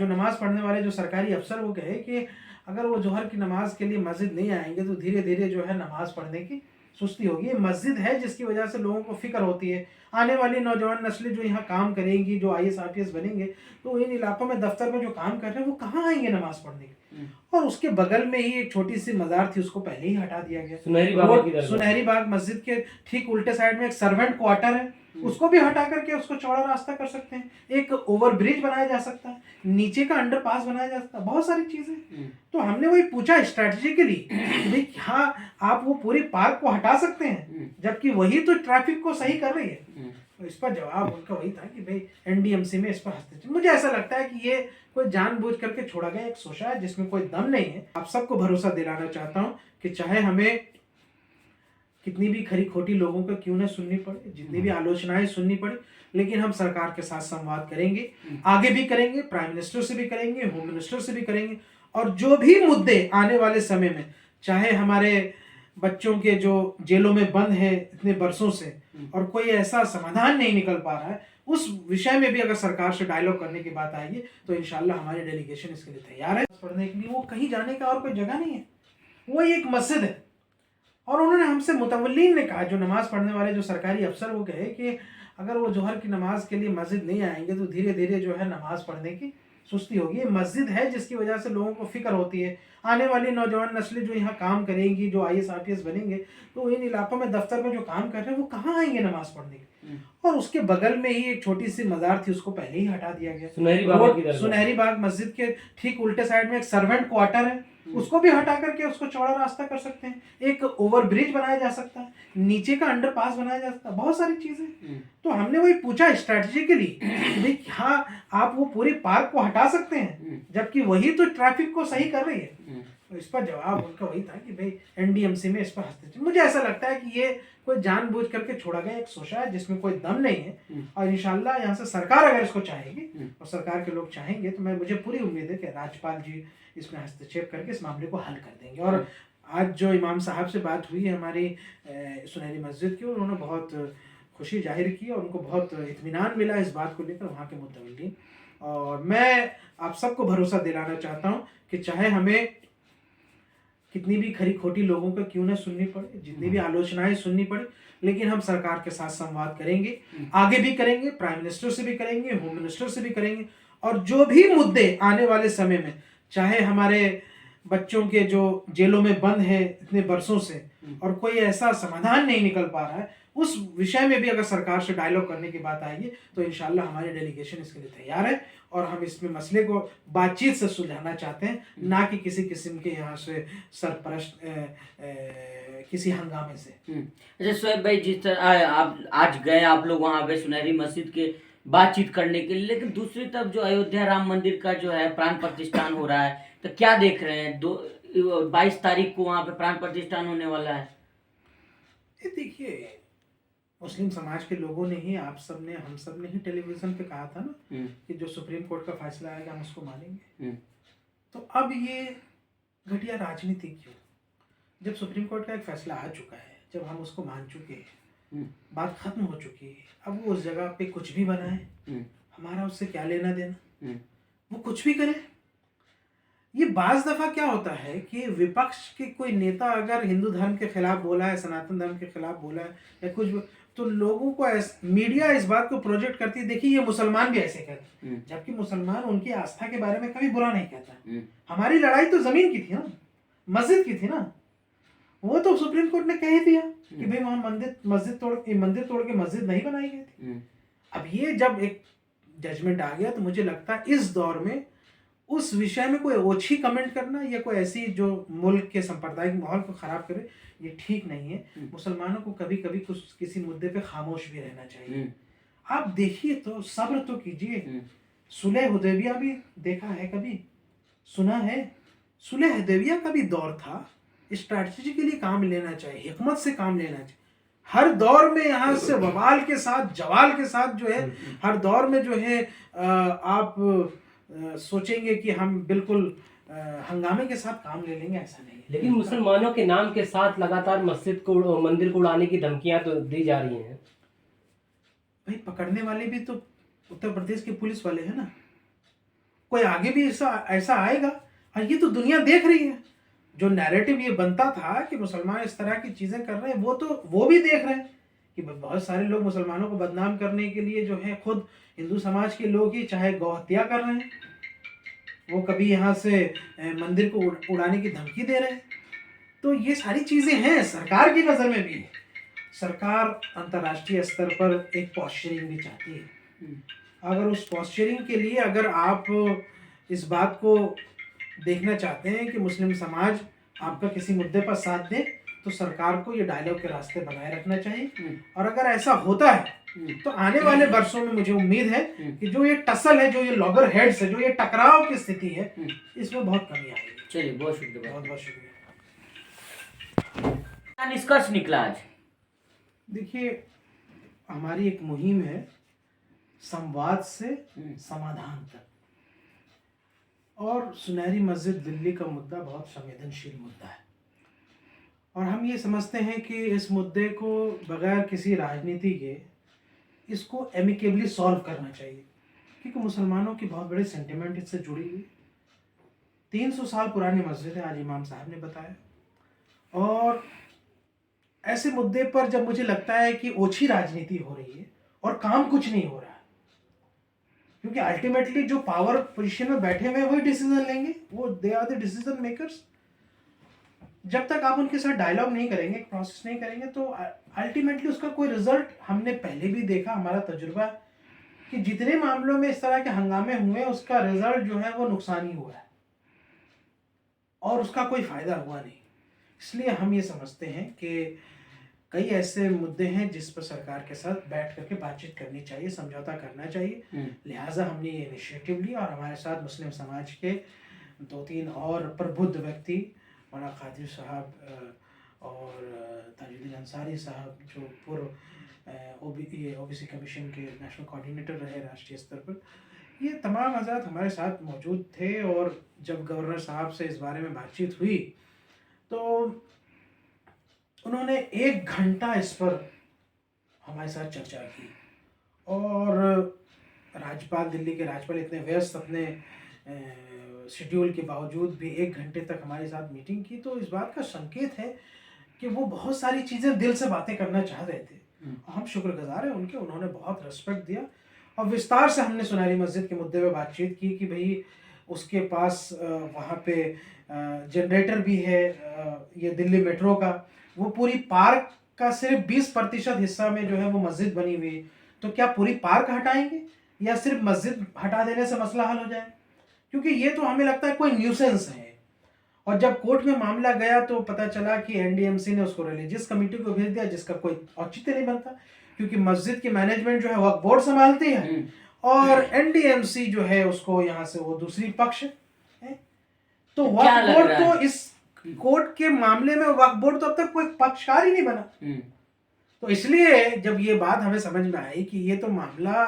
जो नमाज पढ़ने वाले जो सरकारी अफसर वो कहे कि अगर वो जोहर की नमाज के लिए मस्जिद नहीं आएंगे तो धीरे धीरे जो है नमाज पढ़ने की सुस्ती होगी। ये मस्जिद है जिसकी वजह से लोगों को फिक्र होती है। आने वाली नौजवान नस्लें जो यहाँ काम करेंगी, जो आईएएस आईपीएस बनेंगे, तो इन इलाकों में दफ्तर में जो काम कर रहे हैं वो कहाँ आएंगे नमाज पढ़ने के। और उसके बगल में ही एक छोटी सी मजार थी, उसको पहले ही हटा दिया गया। सुनहरी बाग मस्जिद के ठीक उल्टे साइड में एक सर्वेंट क्वार्टर है, उसको भी हटा करके उसको चौड़ा रास्ता कर सकते हैं। एक ओवर ब्रिज बनाया जा सकता है, नीचे का अंडरपास बनाया जा सकता है, बहुत सारी चीजें। तो हमने वही पूछा स्ट्रेटेजिकली कि भाई हाँ आप वो पूरी पार्क को हटा सकते हैं, जबकि वही तो ट्रैफिक को सही कर रही है। तो इस पर जवाब उनका वही था कि भाई एनडीएमसी में इस पर हस्तक्षेप। मुझे ऐसा लगता है कि ये कोई जानबूझ करके छोड़ा गया एक सोचा है जिसमें कोई दम नहीं है। आप सबको भरोसा दिलाना चाहता हूँ कि चाहे हमें कितनी भी खरी खोटी लोगों का क्यों न सुननी पड़े, जितनी भी आलोचनाएं सुननी पड़े, लेकिन हम सरकार के साथ संवाद करेंगे, आगे भी करेंगे, प्राइम मिनिस्टर से भी करेंगे, होम मिनिस्टर से भी करेंगे। और जो भी मुद्दे आने वाले समय में, चाहे हमारे बच्चों के जो जेलों में बंद है इतने बरसों से और कोई ऐसा समाधान नहीं निकल पा रहा है, उस विषय में भी अगर सरकार से डायलॉग करने की बात आएगी तो इंशाल्लाह हमारी डेलीगेशन इसके लिए तैयार है। पढ़ने के लिए वो कहीं जाने का और कोई जगह नहीं है, वो एक मस्जिद है। और उन्होंने हमसे मुतवल्लिन ने कहा, जो नमाज पढ़ने वाले जो सरकारी अफसर वो कहे कि अगर वो जोहर की नमाज के लिए मस्जिद नहीं आएंगे तो धीरे धीरे जो है नमाज पढ़ने की सुस्ती होगी। ये मस्जिद है जिसकी वजह से लोगों को फिक्र होती है। आने वाली नौजवान नस्लें जो यहाँ काम करेंगी, जो आईएएस आईपीएस बनेंगे, तो इन इलाकों में दफ्तर में जो काम कर रहे हैं वो कहाँ आएंगे नमाज पढ़ने के। और उसके बगल में ही एक छोटी सी मजार थी, उसको पहले ही हटा दिया गया। सुनहरी बाग मस्जिद के ठीक उल्टे साइड में एक सर्वेंट क्वार्टर है, उसको भी हटा करके उसको चौड़ा रास्ता कर सकते हैं। एक ओवर ब्रिज बनाया जा सकता है, नीचे का अंडरपास बनाया जा सकता है, बहुत सारी चीजें। तो हमने वही पूछा स्ट्रेटेजिकली कि भाई हाँ आप वो पूरी पार्क को हटा सकते हैं, जबकि वही तो ट्रैफिक को सही कर रही है। तो इस पर जवाब उनका वही था कि भाई एनडीएमसी में इस पर हस्तक्षेप। मुझे ऐसा लगता है कि ये कोई जानबूझ करके छोड़ा गया एक सोचा है जिसमें कोई दम नहीं है। और इंशाल्लाह यहाँ से सरकार अगर इसको चाहेगी और सरकार के लोग चाहेंगे तो मुझे पूरी उम्मीद है कि राज्यपाल जी इसमें हस्तक्षेप करके इस मामले को हल कर देंगे। और आज जो इमाम साहब से बात हुई है हमारी सुनहरी मस्जिद की, उन्होंने बहुत खुशी जाहिर की और उनको बहुत इत्मीनान मिला इस बात को लेकर, वहाँ के मुतवल्लिन। और मैं आप सबको भरोसा दिलाना चाहता हूँ कि चाहे हमें कितनी भी खरी खोटी लोगों का क्यों न सुननी पड़े, जितनी भी आलोचनाएं सुननी पड़े, लेकिन हम सरकार के साथ संवाद करेंगे, आगे भी करेंगे, प्राइम मिनिस्टर से भी करेंगे, होम मिनिस्टर से भी करेंगे। और जो भी मुद्दे आने वाले समय में, चाहे हमारे बच्चों के जो जेलों में बंद है इतने बरसों से और कोई ऐसा समाधान नहीं निकल पा रहा है, उस विषय में भी अगर सरकार से डायलॉग करने की बात आएगी तो इंशाल्लाह हमारी डेलीगेशन इसके लिए तैयार है। और हम इसमें मसले को बातचीत से सुलझाना चाहते हैं, ना कि किसी किस्म के यहाँ से सरपरस्त किसी हंगामे से। अच्छा शोएब भाई, जिस तरह आप आज गए आप लोग वहाँ पे सुनहरी मस्जिद के बातचीत करने के लिए, लेकिन दूसरी तरफ जो अयोध्या राम मंदिर का जो है प्राण प्रतिष्ठान हो रहा है, तो क्या देख रहे हैं? 22 तारीख को वहाँ पे प्राण प्रतिष्ठान होने वाला है। ये देखिए, मुस्लिम समाज के लोगों ने ही, आप सब ने, हम सब ने ही टेलीविजन पे कहा था ना कि जो सुप्रीम कोर्ट का फैसला आएगा हम उसको मानेंगे। तो अब ये घटिया राजनीति क्यों? जब सुप्रीम कोर्ट का एक फैसला आ चुका है, जब हम उसको मान चुके हैं, बात खत्म हो चुकी है, अब वो उस जगह पे कुछ भी बनाए, हमारा उससे क्या लेना देना, वो कुछ भी करे। ये बाज दफा क्या होता है कि विपक्ष के कोई नेता अगर हिंदू धर्म के खिलाफ बोला है, सनातन धर्म के खिलाफ बोला है या कुछ, तो लोगों को मीडिया इस बात को प्रोजेक्ट करती है, देखिए ये मुसलमान भी ऐसे कहते हैं, जबकि मुसलमान उनकी आस्था के बारे में कभी बुरा नहीं कहता। हमारी लड़ाई तो जमीन की थी ना, मस्जिद की थी ना, वो तो सुप्रीम कोर्ट ने कह ही दिया कि भाई वहां मंदिर तोड़ के मस्जिद नहीं बनाई गई थी। अब ये जब एक जजमेंट आ गया तो मुझे लगता है इस दौर में उस विषय में कोई ओछी कमेंट करना या कोई ऐसी जो मुल्क के सांप्रदायिक माहौल को खराब करे, ये ठीक नहीं है। मुसलमानों को कभी कभी कुछ किसी मुद्दे पे खामोश भी रहना चाहिए। आप देखिए तो सब्र तो कीजिए। सुलह हुदैबिया भी देखा है कभी, सुना है? सुलह हुदैबिया का भी दौर था, स्ट्रैटेजिकली काम लेना चाहिए, हिकमत से काम लेना चाहिए। हर दौर में यहाँ से वबाल के साथ, जवाल के साथ जो है, हर दौर में जो है आप सोचेंगे कि हम बिल्कुल हंगामे के साथ काम ले लेंगे, ऐसा नहीं है। लेकिन मुसलमानों के नाम के साथ लगातार मंदिर को उड़ाने की धमकियां तो दी जा रही हैं। भाई पकड़ने वाले भी तो उत्तर प्रदेश के पुलिस वाले हैं ना, कोई आगे भी ऐसा ऐसा आएगा। और ये तो दुनिया देख रही है। जो नैरेटिव ये बनता था कि मुसलमान इस तरह की चीज़ें कर रहे हैं, वो भी देख रहे हैं कि बहुत सारे लोग मुसलमानों को बदनाम करने के लिए जो है खुद हिंदू समाज के लोग ही चाहे गौ हत्या कर रहे हैं, वो कभी यहाँ से मंदिर को उड़ाने की धमकी दे रहे हैं। तो ये सारी चीज़ें हैं, सरकार की नज़र में भी है। सरकार अंतर्राष्ट्रीय स्तर पर एक पॉस्चरिंग भी चाहती है। अगर उस पॉस्चरिंग के लिए अगर आप इस बात को देखना चाहते हैं कि मुस्लिम समाज आपका किसी मुद्दे पर साथ दे, तो सरकार को ये डायलॉग के रास्ते बनाए रखना चाहिए। और अगर ऐसा होता है तो आने वाले वर्षों में मुझे उम्मीद है कि जो ये टसल है, जो ये लॉगर हेड्स है, जो ये टकराव की स्थिति है, इसमें बहुत कमी आएगी। चलिए, बहुत शुक्रिया। बहुत बहुत शुक्रिया। क्या निष्कर्ष निकला आज? देखिए, हमारी एक मुहिम है संवाद से समाधान तक, और सुनहरी मस्जिद दिल्ली का मुद्दा बहुत संवेदनशील मुद्दा है। और हम ये समझते हैं कि इस मुद्दे को बगैर किसी राजनीति के इसको एमिकेबली सॉल्व करना चाहिए, क्योंकि मुसलमानों की बहुत बड़ी सेंटिमेंट इससे जुड़ी हुई। 300 साल पुरानी मस्जिद है, आज इमाम साहब ने बताया। और ऐसे मुद्दे पर जब मुझे लगता है कि ओछी राजनीति हो रही है और काम कुछ नहीं हो रहा है, क्योंकि अल्टीमेटली जो पावर पोजीशन में बैठे हुए वही डिसीजन लेंगे, वो they are the decision makers. जब तक आप उनके साथ डायलॉग नहीं करेंगे, प्रोसेस नहीं करेंगे, तो अल्टीमेटली उसका कोई रिजल्ट, हमने पहले भी देखा, हमारा तजुर्बा कि जितने मामलों में इस तरह के हंगामे हुए उसका रिजल्ट जो है वो नुकसान ही हुआ है और उसका कोई फायदा हुआ नहीं। इसलिए हम ये समझते हैं कि कई ऐसे मुद्दे हैं जिस पर सरकार के साथ बैठ करके बातचीत करनी चाहिए, समझौता करना चाहिए। लिहाजा हमने ये इनिशिएटिव लिया और हमारे साथ मुस्लिम समाज के 2-3 और प्रबुद्ध व्यक्ति, मौलाना कादिर साहब और ताजुद्दीन अंसारी साहब, जो पूर्व ओबीसी कमीशन के नेशनल कोऑर्डिनेटर रहे राष्ट्रीय स्तर पर, ये तमाम हज़रात हमारे साथ मौजूद थे। और जब गवर्नर साहब से इस बारे में बातचीत हुई तो उन्होंने 1 घंटा इस पर हमारे साथ चर्चा की। और राज्यपाल, दिल्ली के राज्यपाल इतने व्यस्त अपने शेड्यूल के बावजूद भी 1 घंटे तक हमारे साथ मीटिंग की, तो इस बात का संकेत है कि वो बहुत सारी चीज़ें दिल से बातें करना चाह रहे थे। हम शुक्रगुजार हैं उनके, उन्होंने बहुत रिस्पेक्ट दिया और विस्तार से हमने सुनहरी मस्जिद के मुद्दे पे बातचीत की कि भाई उसके पास वहाँ पे जनरेटर भी है, ये दिल्ली मेट्रो का, वो पूरी पार्क का सिर्फ 20% हिस्सा में जो है वो मस्जिद बनी हुई है, तो क्या पूरी पार्क हटाएंगे या सिर्फ मस्जिद हटा देने से मसला हल हो जाए? क्योंकि ये तो हमें लगता है कोई न्यूसेंस है। और जब कोर्ट में मामला गया तो पता चला कि एनडीएमसी ने उसको रिलीजियस कमेटी को भेज दिया, जिसका कोई औचित्य नहीं बनता, क्योंकि मस्जिद की मैनेजमेंट जो है वक्फ बोर्ड संभालती है और एनडीएमसी जो है उसको यहाँ से वो दूसरी पक्ष है। तो वक्फ बोर्ड तो इस कोर्ट के मामले में वक्फ बोर्ड तो अब तक कोई पक्षकार ही नहीं बना। तो इसलिए जब ये बात हमें समझ में आई कि ये तो मामला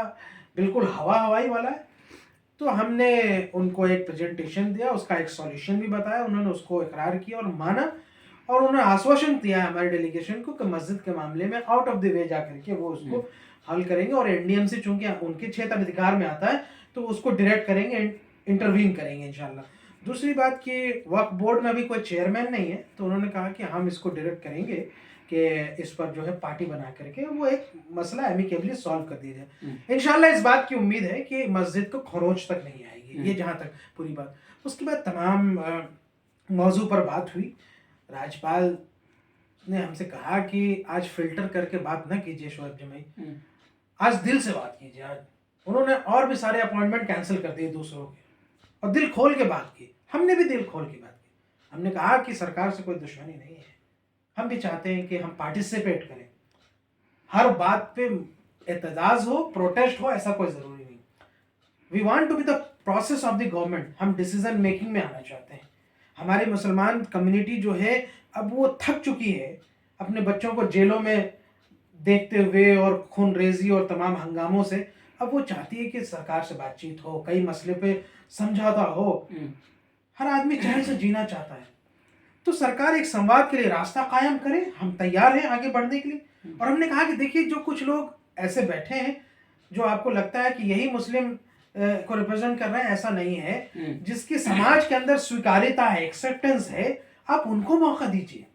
बिल्कुल हवाई वाला है, तो हमने उनको एक प्रेजेंटेशन दिया, उसका एक सॉल्यूशन भी बताया, उन्होंने उसको इकरार किया और माना। और उन्होंने आश्वासन दिया हमारे डेलीगेशन को कि मस्जिद के मामले में आउट ऑफ द वे जाकर के वो उसको हल करेंगे। और एनडीएमसी चूंकि उनके क्षेत्र अधिकार में आता है तो उसको डायरेक्ट करेंगे, इंटरवीन करेंगे इंशाल्लाह। दूसरी बात कि वक्फ बोर्ड में अभी कोई चेयरमैन नहीं है, तो उन्होंने कहा कि हम इसको डायरेक्ट करेंगे कि इस पर जो है पार्टी बना करके वो एक मसला एमिकेबली सॉल्व कर दिया जाए। इंशाल्लाह इस बात की उम्मीद है कि मस्जिद को खरोच तक नहीं आएगी, ये जहाँ तक पूरी बात। उसके बाद तमाम मौजू पर बात हुई। राज्यपाल ने हमसे कहा कि आज फिल्टर करके बात न कीजिए शोएब जमाई, आज दिल से बात कीजिए। आज उन्होंने और भी सारे अपॉइंटमेंट कैंसिल कर दिए दूसरों के, और दिल खोल के बात की। हमने भी दिल खोल के बात की। हमने कहा कि सरकार से कोई दुश्मनी नहीं है, हम भी चाहते हैं कि हम पार्टिसिपेट करें, हर बात पे एतजाज हो, प्रोटेस्ट हो, ऐसा कोई ज़रूरी नहीं। We want to be the process of the government, हम डिसीजन मेकिंग में आना चाहते हैं। हमारी मुसलमान कम्युनिटी जो है अब वो थक चुकी है अपने बच्चों को जेलों में देखते हुए और खूनरेजी और तमाम हंगामों से। अब वो चाहती है कि सरकार से बातचीत हो, कई मसले पे समझौता हो। हर आदमी चैन से जीना चाहता है, तो सरकार एक संवाद के लिए रास्ता कायम करे। हम तैयार हैं आगे बढ़ने के लिए। और हमने कहा कि देखिए, जो कुछ लोग ऐसे बैठे हैं जो आपको लगता है कि यही मुस्लिम को रिप्रेजेंट कर रहे हैं, ऐसा नहीं है। जिसकी समाज के अंदर स्वीकार्यता है, एक्सेप्टेंस है, आप उनको मौका दीजिए,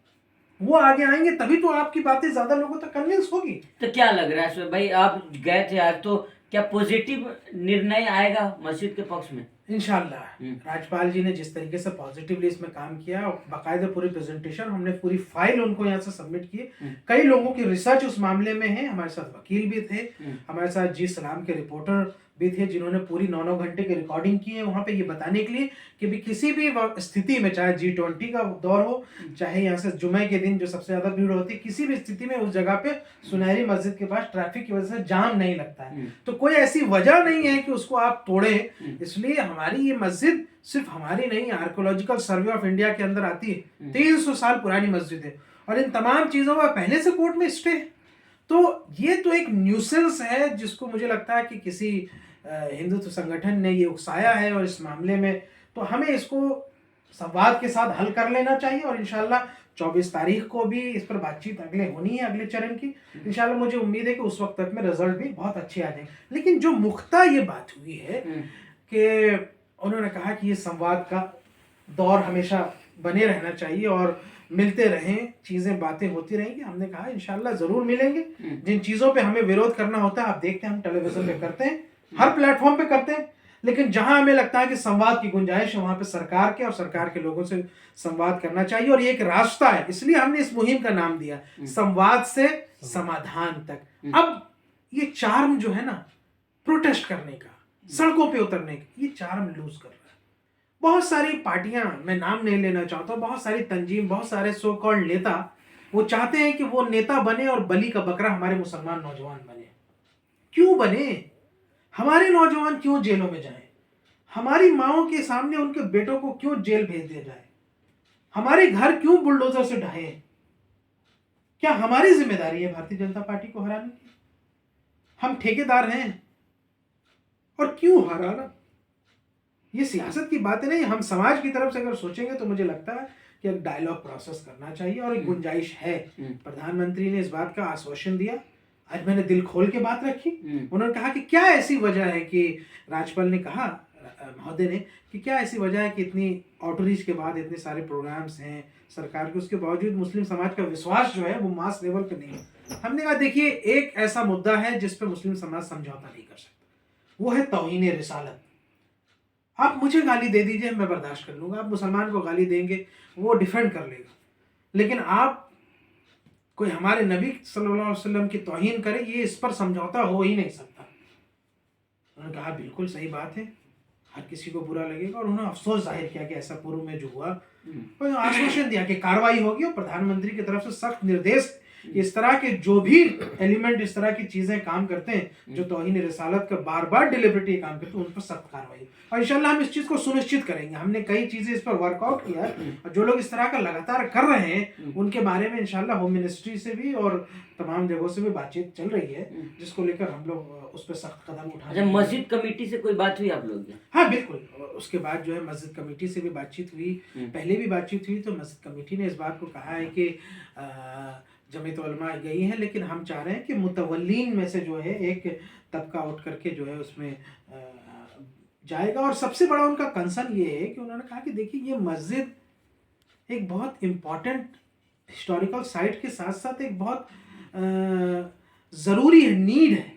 वो आगे आएंगे, तभी तो आपकी बातें ज्यादा लोगों तक कन्विंस होगी। तो क्या लग रहा है सुहेब भाई, आप गए थे आज, तो क्या पॉजिटिव निर्णय आएगा मस्जिद के पक्ष में? इंशाल्लाह राज्यपाल जी ने जिस तरीके से पॉजिटिवली इसमें काम किया, और बाकायदा पूरी प्रेजेंटेशन, हमने पूरी फाइल उनको यहाँ से सबमिट की। कई लोगों की रिसर्च उस मामले में है, हमारे साथ वकील भी थे, हमारे साथ जी सलाम के रिपोर्टर भी थे, जिन्होंने पूरी 9-9 घंटे की रिकॉर्डिंग की है वहाँ पे, ये बताने के लिए कि भी किसी भी स्थिति में, चाहे G20 का दौर हो, चाहे यहाँ से जुमे के दिन जो सबसे ज्यादा भीड़ होती है, किसी भी स्थिति में उस जगह पे सुनहरी मस्जिद के पास ट्रैफिक की वजह से जाम नहीं लगता है। तो कोई ऐसी वजह नहीं है कि उसको आप तोड़े। इसलिए हमारी ये मस्जिद सिर्फ हमारी नहीं, आर्कोलॉजिकल सर्वे ऑफ इंडिया के अंदर आती है, 300 साल पुरानी मस्जिद है, और इन तमाम चीजों का पहले से कोर्ट में स्टे। तो ये तो एक न्यूसेंस है जिसको मुझे लगता है कि किसी हिंदुत्व संगठन ने ये उकसाया है, और इस मामले में तो हमें इसको संवाद के साथ हल कर लेना चाहिए। और इंशाल्लाह 24 तारीख को भी इस पर बातचीत अगले होनी है, अगले चरण की। इंशाल्लाह मुझे उम्मीद है कि उस वक्त तक में रिजल्ट भी बहुत अच्छे आ जाएंगे। लेकिन जो मुख्ता ये बात हुई है कि उन्होंने कहा कि ये संवाद का दौर हमेशा बने रहना चाहिए और मिलते रहें, चीजें बातें होती रहेंगी। हमने कहा इंशाल्लाह जरूर मिलेंगे। जिन चीजों पे हमें विरोध करना होता है, आप देखते हैं हम टेलीविजन पे करते हैं, हर प्लेटफॉर्म पे करते हैं, लेकिन जहां हमें लगता है कि संवाद की गुंजाइश है, वहां पे सरकार के और सरकार के लोगों से संवाद करना चाहिए। और ये एक रास्ता है, इसलिए हमने इस मुहिम का नाम दिया संवाद से समाधान तक। अब ये चार्म जो है ना प्रोटेस्ट करने का, सड़कों पे उतरने का, ये चार्म लूज कर रहा है। बहुत सारी पार्टियां, मैं नाम नहीं लेना चाहता, बहुत सारी तंजीम, बहुत सारे सो कॉल्ड नेता, वो चाहते हैं कि वो नेता बने और बलि का बकरा हमारे मुसलमान नौजवान बने। क्यों बने? हमारे नौजवान क्यों जेलों में जाएं? हमारी माओं के सामने उनके बेटों को क्यों जेल भेज दिया जाए? हमारे घर क्यों बुलडोजर से ढहे? क्या हमारी जिम्मेदारी है भारतीय जनता पार्टी को हराने की? हम ठेकेदार हैं, और क्यों हराना? ये सियासत की बातें नहीं। हम समाज की तरफ से अगर सोचेंगे तो मुझे लगता है कि एक डायलॉग प्रोसेस करना चाहिए, और एक गुंजाइश है। प्रधानमंत्री ने इस बात का आश्वासन दिया, आज मैंने दिल खोल के बात रखी। उन्होंने कहा कि क्या ऐसी वजह है कि, राज्यपाल ने कहा महोदय ने, कि क्या ऐसी वजह है कि इतनी आउटरीच के बाद इतने सारे प्रोग्राम्स हैं सरकार के, उसके बावजूद मुस्लिम समाज का विश्वास जो है वो मास लेवल पे नहीं है। हमने कहा देखिए, एक ऐसा मुद्दा है जिस पे मुस्लिम समाज समझौता नहीं कर सकता, वो है तौहीन रिसालत। आप मुझे गाली दे दीजिए, मैं बर्दाश्त कर लूंगा, आप मुसलमान को गाली देंगे वो डिफेंड कर लेगा, लेकिन आप कोई हमारे नबी सल्लल्लाहु अलैहि वसल्लम की तौहीन करे, ये इस पर समझौता हो ही नहीं सकता। उन्होंने कहा बिल्कुल सही बात है, हर किसी को बुरा लगेगा, और उन्होंने अफसोस जाहिर किया कि ऐसा पूर्व में जो हुआ, और आश्वासन दिया कि कार्रवाई होगी, और प्रधानमंत्री की तरफ से सख्त निर्देश, इस तरह के जो भी एलिमेंट इस तरह की चीजें काम करते हैं जो तौहीन रिसालत का बार बार डिलिबरेटली काम करते हैं, उन पर सख्त कार्रवाई। और इंशाल्लाह हम इस चीज को सुनिश्चित करेंगे। हमने कई चीजें इस पर वर्कआउट किया है, और जो लोग इस तरह का लगातार कर रहे हैं उनके बारे में इंशाल्लाह होम मिनिस्ट्री से भी और तमाम जगहों से भी बातचीत चल रही है, जिसको लेकर हम लोग उस पर सख्त कदम उठा। मस्जिद कमेटी से कोई बात हुई आप लोग? हाँ बिल्कुल, उसके बाद जो है मस्जिद कमेटी से भी बातचीत हुई, पहले भी बातचीत हुई। तो मस्जिद कमेटी ने इस बात को कहा है कि जमीयत उलमा गई है, लेकिन हम चाह रहे हैं कि मुतवल्लीन में से जो है एक तबका उठ करके जो है उसमें जाएगा। और सबसे बड़ा उनका कंसर्न ये है कि उन्होंने कहा कि देखिए, ये मस्जिद एक बहुत इम्पॉर्टेंट हिस्टोरिकल साइट के साथ साथ एक बहुत ज़रूरी है, नीड है